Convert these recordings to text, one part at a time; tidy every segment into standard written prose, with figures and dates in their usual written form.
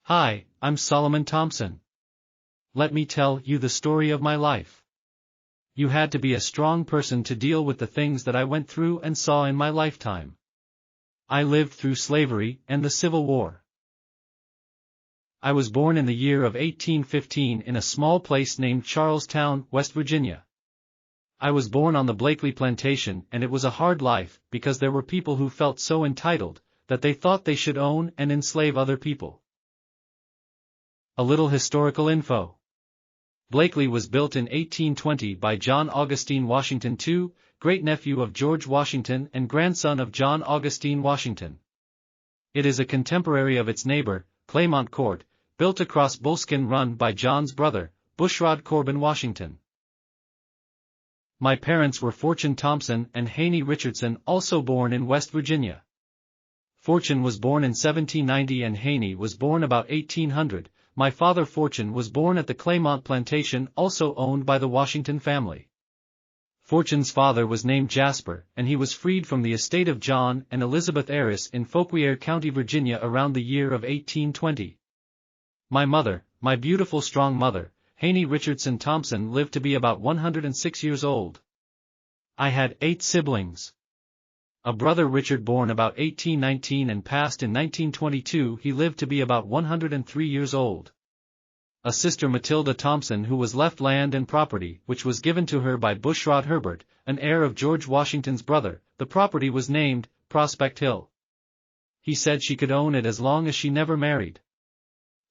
Hi, I'm Solomon Thompson. Let me tell you the story of my life. You had to be a strong person to deal with the things that I went through and saw in my lifetime. I lived through slavery and the Civil War. I was born in the year of 1815 in a small place named Charlestown, West Virginia. I was born on the Blakely plantation, and it was a hard life because there were people who felt so entitled that they thought they should own and enslave other people. A little historical info. Blakely was built in 1820 by John Augustine Washington II, great-nephew of George Washington and grandson of John Augustine Washington. It is a contemporary of its neighbor, Claymont Court, built across Bullskin Run by John's brother, Bushrod Corbin Washington. My parents were Fortune Thompson and Haney Richardson, also born in West Virginia. Fortune was born in 1790 and Haney was born about 1800. My father Fortune was born at the Claymont plantation, also owned by the Washington family. Fortune's father was named Jasper, and he was freed from the estate of John and Elizabeth Ayres in Fauquier County, Virginia around the year of 1820. My mother, my beautiful strong mother, Haney Richardson Thompson, lived to be about 106 years old. I had 8 siblings. A brother Richard, born about 1819 and passed in 1922, he lived to be about 103 years old. A sister Matilda Thompson, who was left land and property, which was given to her by Bushrod Herbert, an heir of George Washington's brother. The property was named Prospect Hill. He said she could own it as long as she never married.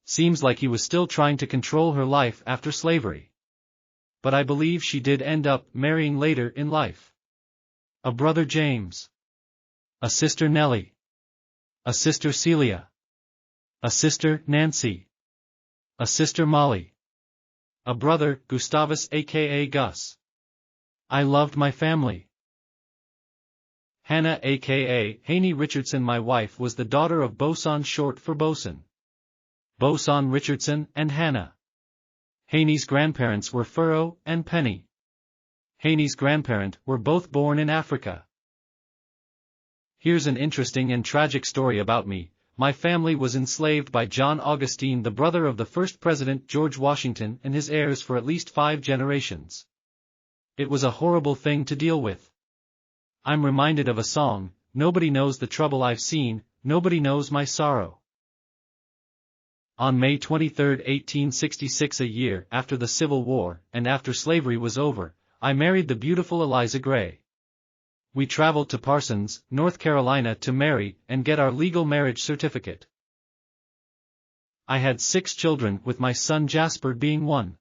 Seems like he was still trying to control her life after slavery. But I believe she did end up marrying later in life. A brother James. A sister Nellie. A sister Celia. A sister Nancy. A sister Molly. A brother Gustavus, aka Gus. I loved my family. Hannah, aka Haney Richardson, my wife, was the daughter of Boson, short for Bosun. Boson Richardson and Hannah. Haney's grandparents were Furrow and Penny. Haney's grandparents were both born in Africa. Here's an interesting and tragic story about me. My family was enslaved by John Augustine, the brother of the first president George Washington, and his heirs for at least 5 generations. It was a horrible thing to deal with. I'm reminded of a song, "Nobody knows the trouble I've seen, nobody knows my sorrow." On May 23, 1866, a year after the Civil War, and after slavery was over, I married the beautiful Eliza Gray. We traveled to Parsons, North Carolina to marry and get our legal marriage certificate. I had 6 children, with my son Jasper being one.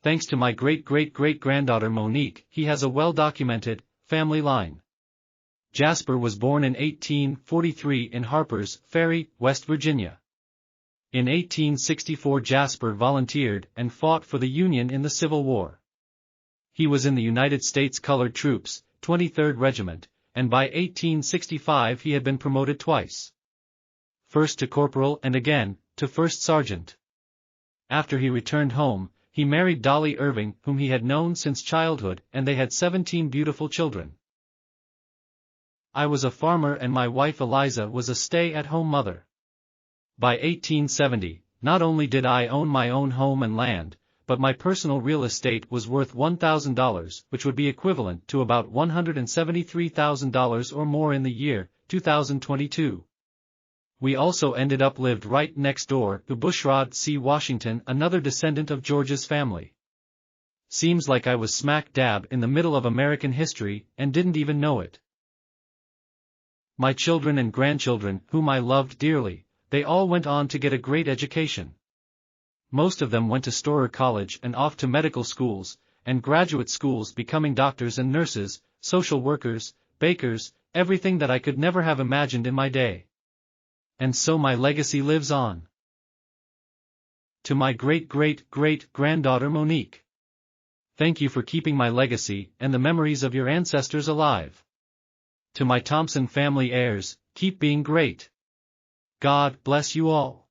Thanks to my great-great-great-granddaughter Monique, he has a well-documented family line. Jasper was born in 1843 in Harper's Ferry, West Virginia. In 1864 Jasper volunteered and fought for the Union in the Civil War. He was in the United States Colored Troops, 23rd Regiment, and by 1865 he had been promoted twice. First to corporal and again to first sergeant. After he returned home, he married Dolly Irving, whom he had known since childhood, and they had 17 beautiful children. I was a farmer and my wife Eliza was a stay-at-home mother. By 1870, not only did I own my own home and land, but my personal real estate was worth $1,000, which would be equivalent to about $173,000 or more in the year 2022. We also ended up lived right next door to Bushrod C. Washington, another descendant of George's family. Seems like I was smack dab in the middle of American history and didn't even know it. My children and grandchildren, whom I loved dearly, they all went on to get a great education. Most of them went to Storer College and off to medical schools and graduate schools, becoming doctors and nurses, social workers, bakers, everything that I could never have imagined in my day. And so my legacy lives on. To my great-great-great-granddaughter Monique. Thank you for keeping my legacy and the memories of your ancestors alive. To my Thompson family heirs, keep being great. God bless you all.